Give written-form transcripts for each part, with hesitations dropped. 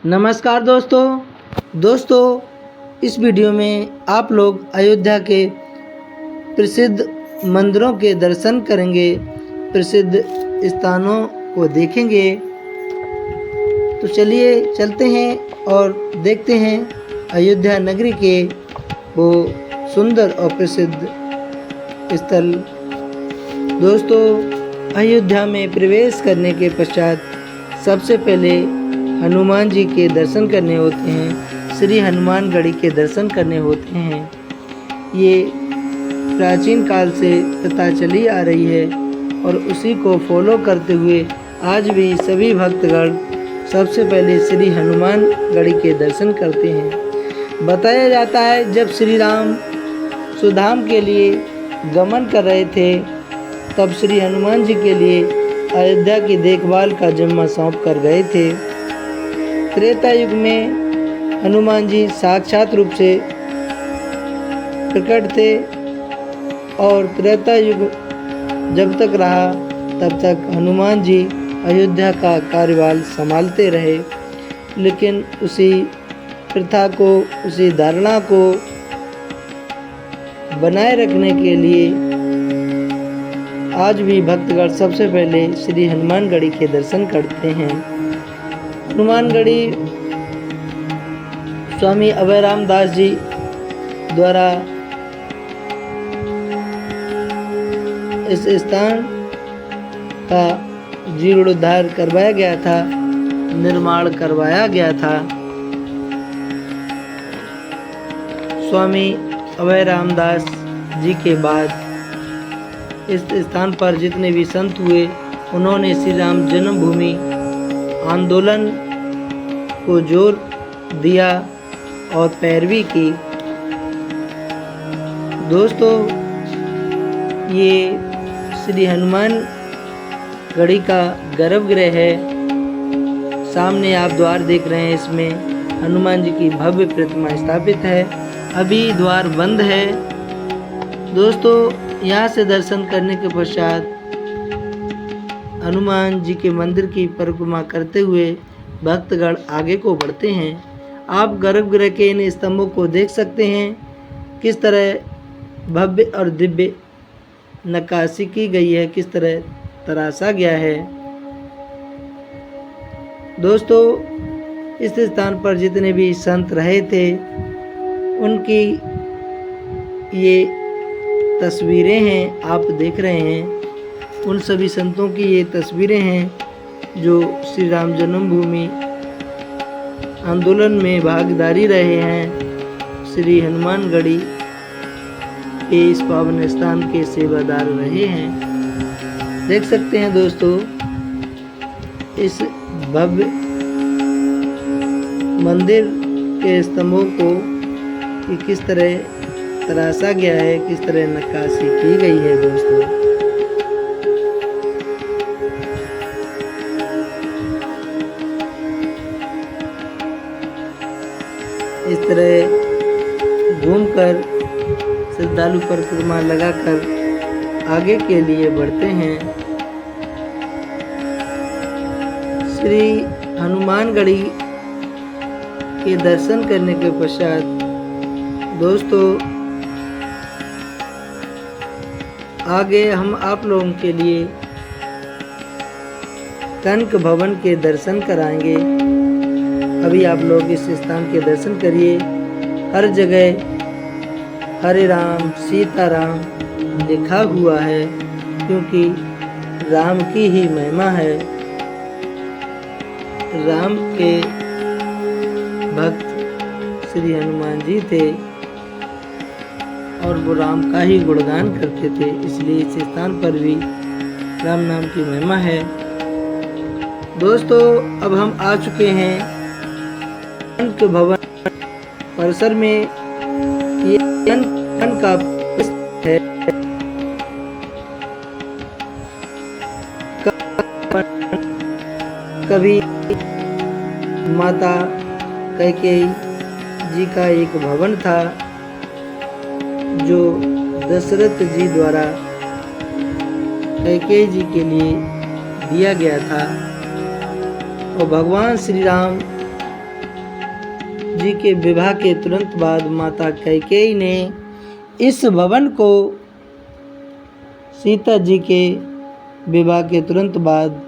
नमस्कार दोस्तों इस वीडियो में आप लोग अयोध्या के प्रसिद्ध मंदिरों के दर्शन करेंगे, प्रसिद्ध स्थानों को देखेंगे। तो चलिए चलते हैं और देखते हैं अयोध्या नगरी के वो सुंदर और प्रसिद्ध स्थल। दोस्तों, अयोध्या में प्रवेश करने के पश्चात सबसे पहले हनुमान जी के दर्शन करने होते हैं, श्री हनुमानगढ़ी के दर्शन करने होते हैं। ये प्राचीन काल से प्रथा चली आ रही है और उसी को फॉलो करते हुए आज भी सभी भक्तगण सबसे पहले श्री हनुमानगढ़ी के दर्शन करते हैं। बताया जाता है जब श्री राम सुधाम के लिए गमन कर रहे थे तब श्री हनुमान जी के लिए अयोध्या की देखभाल का जिम्मा सौंप कर गए थे। त्रेता युग में हनुमान जी साक्षात रूप से प्रकट थे और त्रेता युग जब तक रहा तब तक हनुमान जी अयोध्या का कार्यभार संभालते रहे। लेकिन उसी प्रथा को, उसी धारणा को बनाए रखने के लिए आज भी भक्तगण सबसे पहले श्री हनुमानगढ़ी के दर्शन करते हैं। हनुमानगढ़ी स्वामी अभय रामदास जी द्वारा इस स्थान का जीर्णोद्धार करवाया गया था, निर्माण करवाया गया था। स्वामी अभय रामदास जी के बाद इस स्थान पर जितने भी संत हुए उन्होंने श्री राम जन्मभूमि आंदोलन को जोर दिया और पैरवी की। दोस्तों, ये श्री हनुमानगढ़ी का गर्भगृह है। सामने आप द्वार देख रहे हैं, इसमें हनुमान जी की भव्य प्रतिमा स्थापित है। अभी द्वार बंद है। दोस्तों, यहाँ से दर्शन करने के पश्चात हनुमान जी के मंदिर की परिक्रमा करते हुए भक्तगण आगे को बढ़ते हैं। आप गर्भगृह के इन स्तंभों को देख सकते हैं, किस तरह भव्य और दिव्य नक्काशी की गई है, किस तरह तराशा गया है। दोस्तों, इस स्थान पर जितने भी संत रहे थे उनकी ये तस्वीरें हैं, आप देख रहे हैं। उन सभी संतों की ये तस्वीरें हैं जो श्री राम जन्मभूमि आंदोलन में भागीदारी रहे हैं, श्री हनुमानगढ़ी के इस पावन स्थान के सेवादार रहे हैं। देख सकते हैं दोस्तों, इस भव्य मंदिर के स्तंभों को कि किस तरह तराशा गया है, किस तरह नक्काशी की गई है। दोस्तों, इस तरह घूमकर श्रद्धालु परिक्रमा लगाकर आगे के लिए बढ़ते हैं। श्री हनुमानगढ़ी के दर्शन करने के पश्चात दोस्तों आगे हम आप लोगों के लिए कनक भवन के दर्शन कराएंगे। अभी आप लोग इस स्थान के दर्शन करिए। हर जगह हरे राम सीताराम लिखा हुआ है, क्योंकि राम की ही महिमा है। राम के भक्त श्री हनुमान जी थे और वो राम का ही गुणगान करते थे, इसलिए इस स्थान पर भी राम नाम की महिमा है। दोस्तों, अब हम आ चुके हैं कनक भवन परिसर में। ये कनक का है। कभी माता कैकेयी जी का एक भवन था जो दशरथ जी द्वारा कैकेयी जी के लिए दिया गया था। और भगवान श्री राम जी के विवाह के तुरंत बाद माता कैकेयी ने इस भवन को सीता जी के विवाह के तुरंत बाद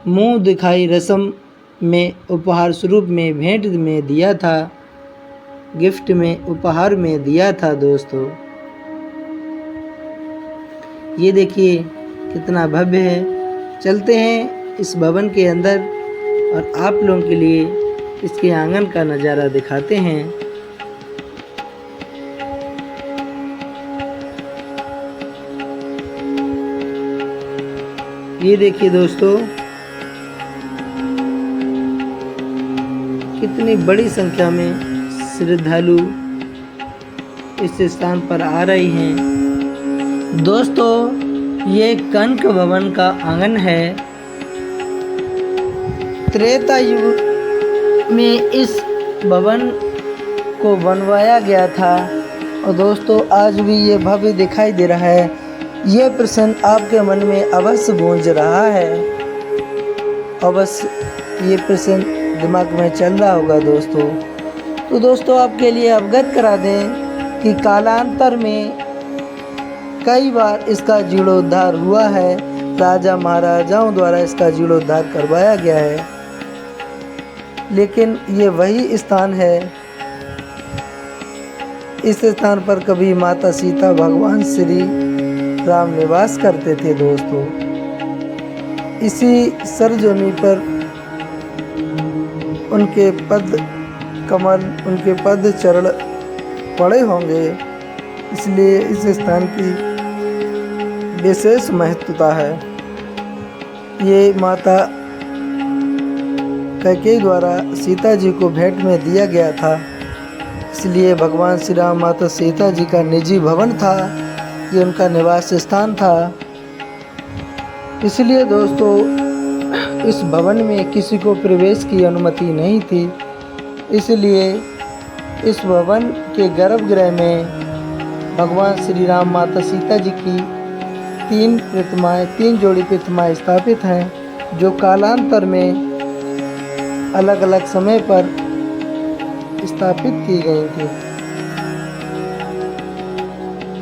मुंह दिखाई रस्म में उपहार स्वरूप में भेंट में दिया था, गिफ्ट में उपहार में दिया था। दोस्तों ये देखिए कितना भव्य है। चलते हैं इस भवन के अंदर और आप लोगों के लिए इसके आंगन का नज़ारा दिखाते हैं। ये देखिए दोस्तों कितनी बड़ी संख्या में श्रद्धालु इस स्थान पर आ रहे हैं। दोस्तों ये कनक भवन का आंगन है। त्रेता युग में इस भवन को बनवाया गया था और दोस्तों आज भी ये भव्य दिखाई दे रहा है। ये प्रश्न आपके मन में अवश्य गूंज रहा है, अवश्य ये प्रश्न दिमाग में चल रहा होगा दोस्तों। तो दोस्तों आपके लिए अवगत करा दें कि कालांतर में कई बार इसका जीर्णोद्धार हुआ है। राजा महाराजाओं द्वारा इसका जीर्णोद्धार करवाया गया है, लेकिन ये वही स्थान है। इस स्थान पर कभी माता सीता भगवान श्री राम निवास करते थे दोस्तों। इसी सरजमी पर उनके पद कमल, उनके पद चरण पड़े होंगे, इसलिए इस स्थान की विशेष महत्वता है। ये माता कैकेयी द्वारा सीता जी को भेंट में दिया गया था, इसलिए भगवान श्री राम माता सीता जी का निजी भवन था, ये उनका निवास स्थान था। इसलिए दोस्तों इस भवन में किसी को प्रवेश की अनुमति नहीं थी, इसलिए इस भवन के गर्भगृह में भगवान श्री राम माता सीता जी की तीन जोड़ी प्रतिमाएं स्थापित हैं, जो कालांतर में अलग अलग समय पर स्थापित की गई थी।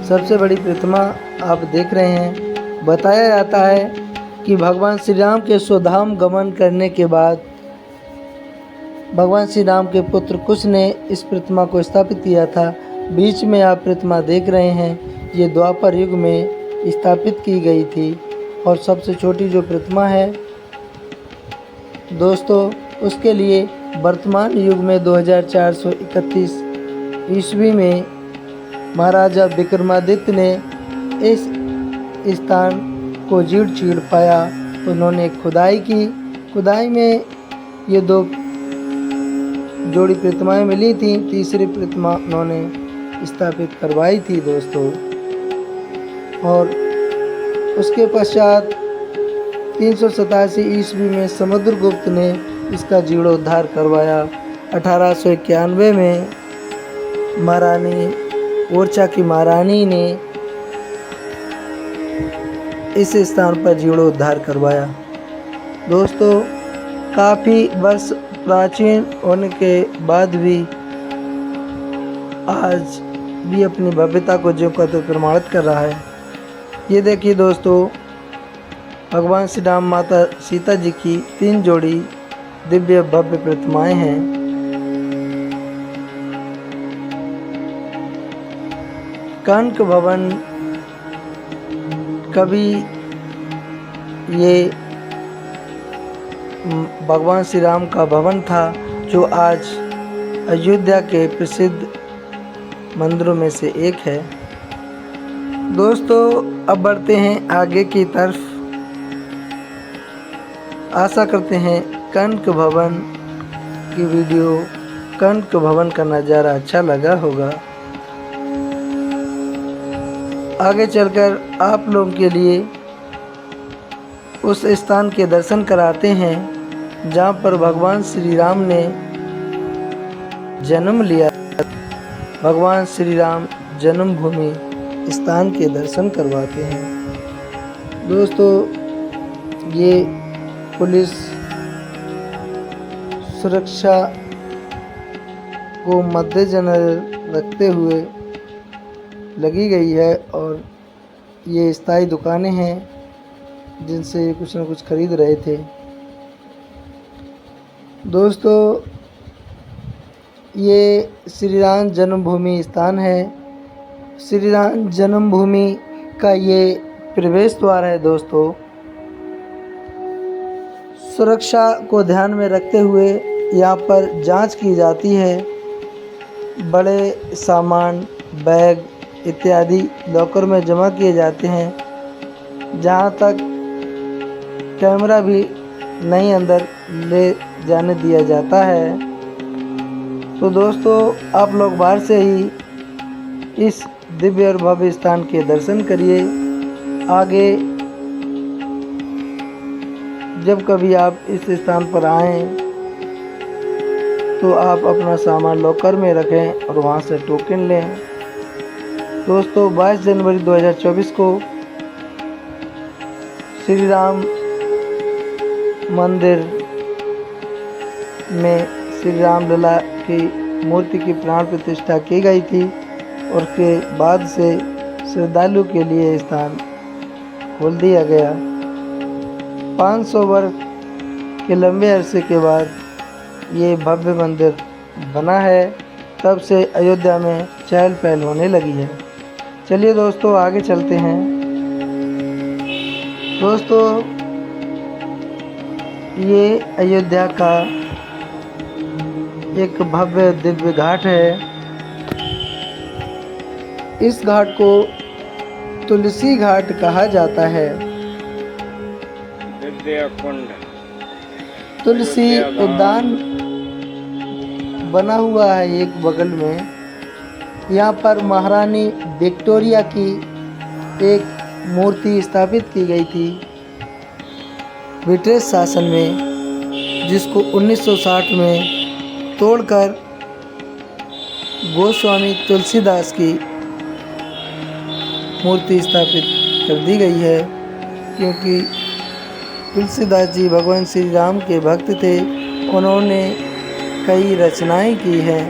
सबसे बड़ी प्रतिमा आप देख रहे हैं। बताया जाता है कि भगवान श्री राम के स्वधाम गमन करने के बाद भगवान श्री राम के पुत्र कुश ने इस प्रतिमा को स्थापित किया था। बीच में आप प्रतिमा देख रहे हैं, ये द्वापर युग में स्थापित की गई थी। और सबसे छोटी जो प्रतिमा है दोस्तों, उसके लिए वर्तमान युग में 2431 ईस्वी में महाराजा विक्रमादित्य ने इस स्थान को जीर्ण चीड़ पाया, उन्होंने खुदाई की। खुदाई में ये 2 जोड़ी प्रतिमाएं मिली थी, तीसरी प्रतिमा उन्होंने स्थापित करवाई थी दोस्तों। और उसके पश्चात 387 ईस्वी में समुद्रगुप्त ने इसका जीर्णोद्धार करवाया। 1891 में महारानी ओरछा की महारानी ने इस स्थान पर जीर्णोद्धार करवाया। दोस्तों काफ़ी वर्ष प्राचीन होने के बाद भी आज भी अपनी भव्यता को जो का तो प्रमाणित कर रहा है। ये देखिए दोस्तों भगवान श्री राम माता सीता जी की 3 जोड़ी दिव्य भव्य प्रतिमाएं हैं। कनक भवन कभी ये भगवान श्री राम का भवन था, जो आज अयोध्या के प्रसिद्ध मंदिरों में से एक है। दोस्तों अब बढ़ते हैं आगे की तरफ। आशा करते हैं कनक भवन की वीडियो, कनक भवन का नज़ारा अच्छा लगा होगा। आगे चलकर आप लोगों के लिए उस स्थान के दर्शन कराते हैं जहाँ पर भगवान श्री राम ने जन्म लिया। भगवान श्री राम जन्मभूमि स्थान के दर्शन करवाते हैं। दोस्तों ये पुलिस सुरक्षा को मद्देनजर रखते हुए लगी गई है और ये स्थायी दुकानें हैं जिनसे कुछ न कुछ खरीद रहे थे। दोस्तों, ये श्री राम जन्मभूमि स्थान है। श्री राम जन्मभूमि का ये प्रवेश द्वार है। दोस्तों, सुरक्षा को ध्यान में रखते हुए यहाँ पर जांच की जाती है। बड़े सामान, बैग इत्यादि लॉकर में जमा किए जाते हैं। जहाँ तक कैमरा भी नहीं अंदर ले जाने दिया जाता है। तो दोस्तों, आप लोग बाहर से ही इस दिव्य और भव्य स्थान के दर्शन करिए। आगे जब कभी आप इस स्थान पर आएँ तो आप अपना सामान लॉकर में रखें और वहां से टोकन लें। दोस्तों, 22 जनवरी 2024 को श्री राम मंदिर में श्री राम लला की मूर्ति की प्राण प्रतिष्ठा की गई थी और उसके बाद से श्रद्धालु के लिए स्थान खोल दिया गया। 500 वर्ष के लंबे अरसे के बाद ये भव्य मंदिर बना है। तब से अयोध्या में चहल पहल होने लगी है। चलिए दोस्तों, आगे चलते हैं। दोस्तों, ये अयोध्या का एक भव्य दिव्य घाट है। इस घाट को तुलसी घाट कहा जाता है। तुलसी उद्यान बना हुआ है एक बगल में। यहाँ पर महारानी विक्टोरिया की एक मूर्ति स्थापित की गई थी ब्रिटिश शासन में, जिसको 1960 में तोड़कर गोस्वामी तुलसीदास की मूर्ति स्थापित कर दी गई है। क्योंकि तुलसीदास जी भगवान श्री राम के भक्त थे। उन्होंने कई रचनाएं की हैं।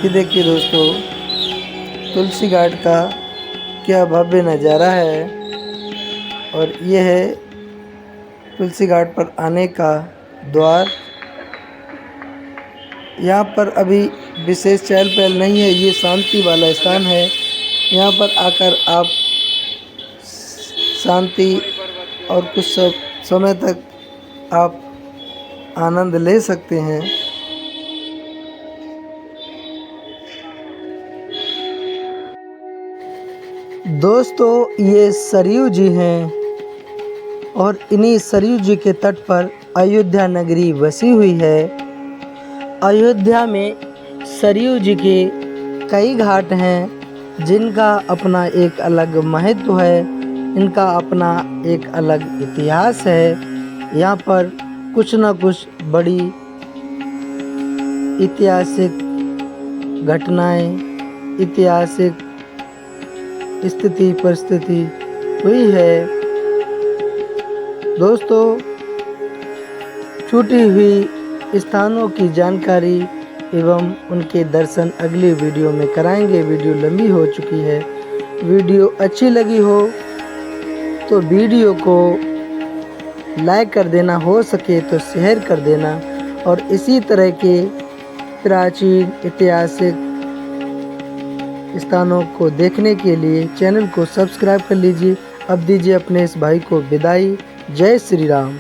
ये देखिए दोस्तों, तुलसी घाट का क्या भव्य नज़ारा है। और ये है तुलसी घाट पर आने का द्वार। यहाँ पर अभी विशेष चहल पहल नहीं है। ये शांति वाला स्थान है। यहाँ पर आकर आप शांति और कुछ समय तक आप आनंद ले सकते हैं। दोस्तों, ये सरयू जी हैं और इन्हीं सरयू जी के तट पर अयोध्या नगरी बसी हुई है। अयोध्या में सरयू जी के कई घाट हैं जिनका अपना एक अलग महत्व है। इनका अपना एक अलग इतिहास है। यहाँ पर कुछ न कुछ बड़ी ऐतिहासिक घटनाएं, ऐतिहासिक स्थिति परिस्थिति हुई है। दोस्तों, छूटी हुई स्थानों की जानकारी एवं उनके दर्शन अगली वीडियो में कराएंगे। वीडियो लंबी हो चुकी है। वीडियो अच्छी लगी हो तो वीडियो को लाइक कर देना, हो सके तो शेयर कर देना। और इसी तरह के प्राचीन ऐतिहासिक स्थानों को देखने के लिए चैनल को सब्सक्राइब कर लीजिए। अब दीजिए अपने इस भाई को विदाई। जय श्री राम।